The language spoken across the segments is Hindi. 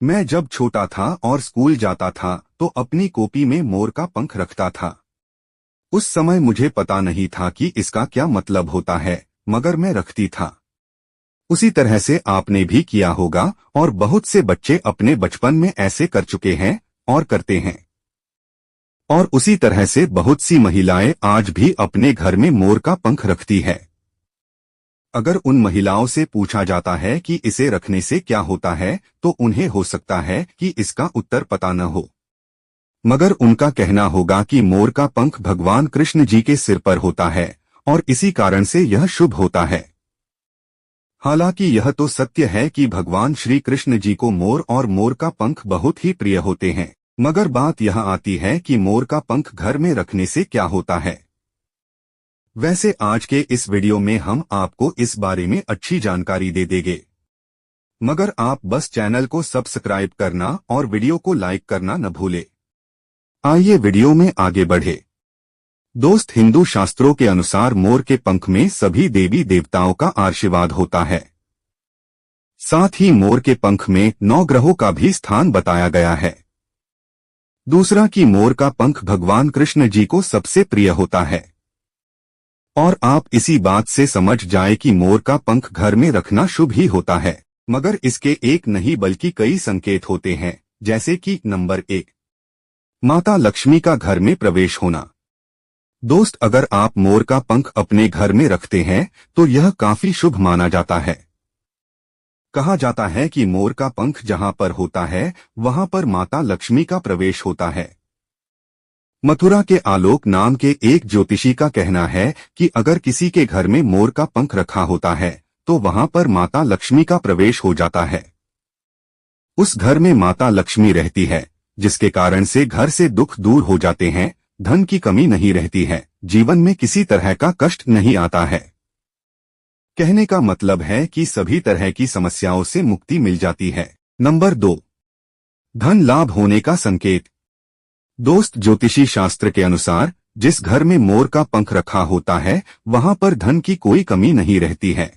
मैं जब छोटा था और स्कूल जाता था तो अपनी कॉपी में मोर का पंख रखता था। उस समय मुझे पता नहीं था कि इसका क्या मतलब होता है, मगर मैं रखती था। उसी तरह से आपने भी किया होगा और बहुत से बच्चे अपने बचपन में ऐसे कर चुके हैं और करते हैं। और उसी तरह से बहुत सी महिलाएं आज भी अपने घर में मोर का पंख रखती है। अगर उन महिलाओं से पूछा जाता है कि इसे रखने से क्या होता है, तो उन्हें हो सकता है कि इसका उत्तर पता न हो, मगर उनका कहना होगा कि मोर का पंख भगवान कृष्ण जी के सिर पर होता है और इसी कारण से यह शुभ होता है। हालांकि यह तो सत्य है कि भगवान श्री कृष्ण जी को मोर और मोर का पंख बहुत ही प्रिय होते हैं, मगर बात यह आती है कि मोर का पंख घर में रखने से क्या होता है। वैसे आज के इस वीडियो में हम आपको इस बारे में अच्छी जानकारी दे देंगे, मगर आप बस चैनल को सब्सक्राइब करना और वीडियो को लाइक करना न भूले। आइए वीडियो में आगे बढ़े। दोस्त, हिंदू शास्त्रों के अनुसार मोर के पंख में सभी देवी देवताओं का आशीर्वाद होता है। साथ ही मोर के पंख में 9 ग्रहों का भी स्थान बताया गया है। दूसरा कि मोर का पंख भगवान कृष्ण जी को सबसे प्रिय होता है। और आप इसी बात से समझ जाए कि मोर का पंख घर में रखना शुभ ही होता है, मगर इसके एक नहीं बल्कि कई संकेत होते हैं, जैसे कि नंबर 1, माता लक्ष्मी का घर में प्रवेश होना। दोस्त, अगर आप मोर का पंख अपने घर में रखते हैं तो यह काफी शुभ माना जाता है। कहा जाता है कि मोर का पंख जहां पर होता है वहां पर माता लक्ष्मी का प्रवेश होता है। मथुरा के आलोक नाम के एक ज्योतिषी का कहना है कि अगर किसी के घर में मोर का पंख रखा होता है तो वहां पर माता लक्ष्मी का प्रवेश हो जाता है। उस घर में माता लक्ष्मी रहती है, जिसके कारण से घर से दुख दूर हो जाते हैं, धन की कमी नहीं रहती है, जीवन में किसी तरह का कष्ट नहीं आता है। कहने का मतलब है कि सभी तरह की समस्याओं से मुक्ति मिल जाती है। नंबर 2, धन लाभ होने का संकेत। दोस्त, ज्योतिषी शास्त्र के अनुसार जिस घर में मोर का पंख रखा होता है वहां पर धन की कोई कमी नहीं रहती है,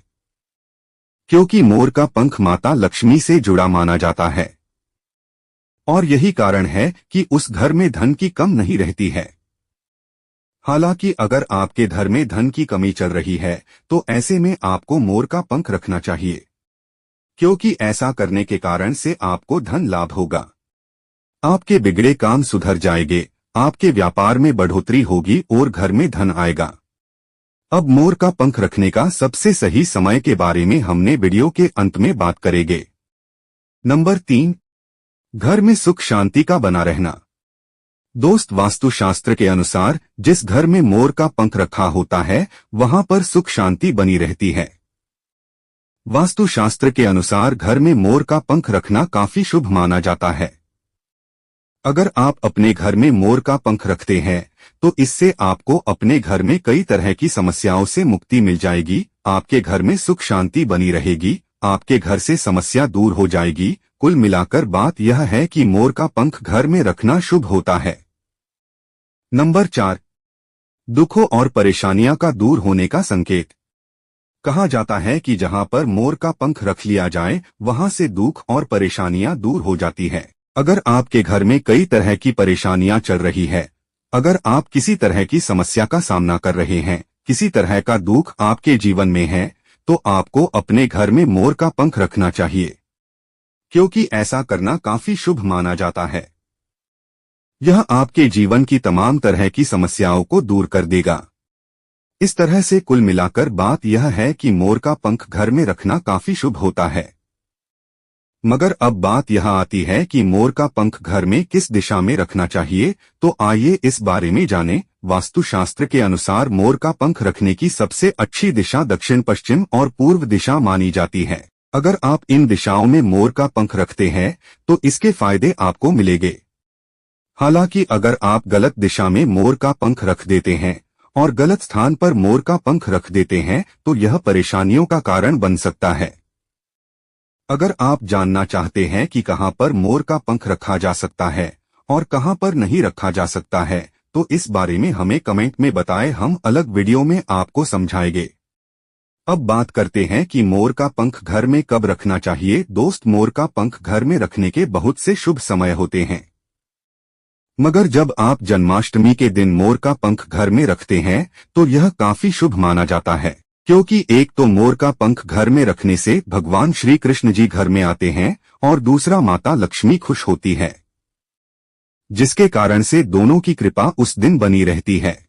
क्योंकि मोर का पंख माता लक्ष्मी से जुड़ा माना जाता है। और यही कारण है कि उस घर में धन की कम नहीं रहती है। हालांकि अगर आपके घर में धन की कमी चल रही है तो ऐसे में आपको मोर का पंख रखना चाहिए, क्योंकि ऐसा करने के कारण से आपको धन लाभ होगा। आपके बिगड़े काम सुधर जाएंगे, आपके व्यापार में बढ़ोतरी होगी और घर में धन आएगा। अब मोर का पंख रखने का सबसे सही समय के बारे में हमने वीडियो के अंत में बात करेंगे। नंबर 3, घर में सुख शांति का बना रहना। दोस्त, वास्तुशास्त्र के अनुसार जिस घर में मोर का पंख रखा होता है वहां पर सुख शांति बनी रहती है। वास्तुशास्त्र के अनुसार घर में मोर का पंख रखना काफी शुभ माना जाता है। अगर आप अपने घर में मोर का पंख रखते हैं तो इससे आपको अपने घर में कई तरह की समस्याओं से मुक्ति मिल जाएगी, आपके घर में सुख शांति बनी रहेगी, आपके घर से समस्या दूर हो जाएगी। कुल मिलाकर बात यह है कि मोर का पंख घर में रखना शुभ होता है। नंबर 4, दुखों और परेशानियां का दूर होने का संकेत। कहा जाता है कि जहां पर मोर का पंख रख लिया जाए वहां से दुख और परेशानियां दूर हो जाती है। अगर आपके घर में कई तरह की परेशानियां चल रही है, अगर आप किसी तरह की समस्या का सामना कर रहे हैं, किसी तरह का दुख आपके जीवन में है, तो आपको अपने घर में मोर का पंख रखना चाहिए, क्योंकि ऐसा करना काफी शुभ माना जाता है। यह आपके जीवन की तमाम तरह की समस्याओं को दूर कर देगा। इस तरह से कुल मिलाकर बात यह है कि मोर का पंख घर में रखना काफी शुभ होता है। मगर अब बात यह आती है कि मोर का पंख घर में किस दिशा में रखना चाहिए, तो आइए इस बारे में जानें। वास्तुशास्त्र के अनुसार मोर का पंख रखने की सबसे अच्छी दिशा दक्षिण पश्चिम और पूर्व दिशा मानी जाती है। अगर आप इन दिशाओं में मोर का पंख रखते हैं तो इसके फायदे आपको मिलेंगे। हालांकि अगर आप गलत दिशा में मोर का पंख रख देते हैं और गलत स्थान पर मोर का पंख रख देते हैं तो यह परेशानियों का कारण बन सकता है। अगर आप जानना चाहते हैं कि कहां पर मोर का पंख रखा जा सकता है और कहां पर नहीं रखा जा सकता है, तो इस बारे में हमें कमेंट में बताएं, हम अलग वीडियो में आपको समझाएंगे। अब बात करते हैं कि मोर का पंख घर में कब रखना चाहिए। दोस्त, मोर का पंख घर में रखने के बहुत से शुभ समय होते हैं, मगर जब आप जन्माष्टमी के दिन मोर का पंख घर में रखते हैं तो यह काफी शुभ माना जाता है, क्योंकि एक तो मोर का पंख घर में रखने से भगवान श्री कृष्ण जी घर में आते हैं और दूसरा माता लक्ष्मी खुश होती है, जिसके कारण से दोनों की कृपा उस दिन बनी रहती है।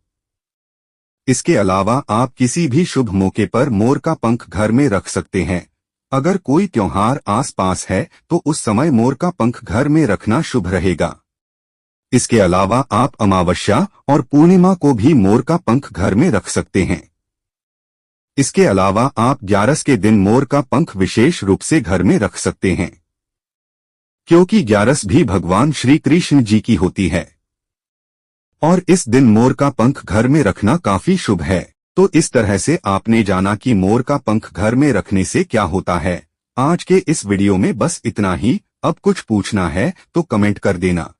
इसके अलावा आप किसी भी शुभ मौके पर मोर का पंख घर में रख सकते हैं। अगर कोई त्योहार आसपास है तो उस समय मोर का पंख घर में रखना शुभ रहेगा। इसके अलावा आप अमावस्या और पूर्णिमा को भी मोर का पंख घर में रख सकते हैं। इसके अलावा आप ग्यारस के दिन मोर का पंख विशेष रूप से घर में रख सकते हैं, क्योंकि ग्यारस भी भगवान श्री कृष्ण जी की होती है और इस दिन मोर का पंख घर में रखना काफी शुभ है। तो इस तरह से आपने जाना कि मोर का पंख घर में रखने से क्या होता है। आज के इस वीडियो में बस इतना ही। अब कुछ पूछना है तो कमेंट कर देना।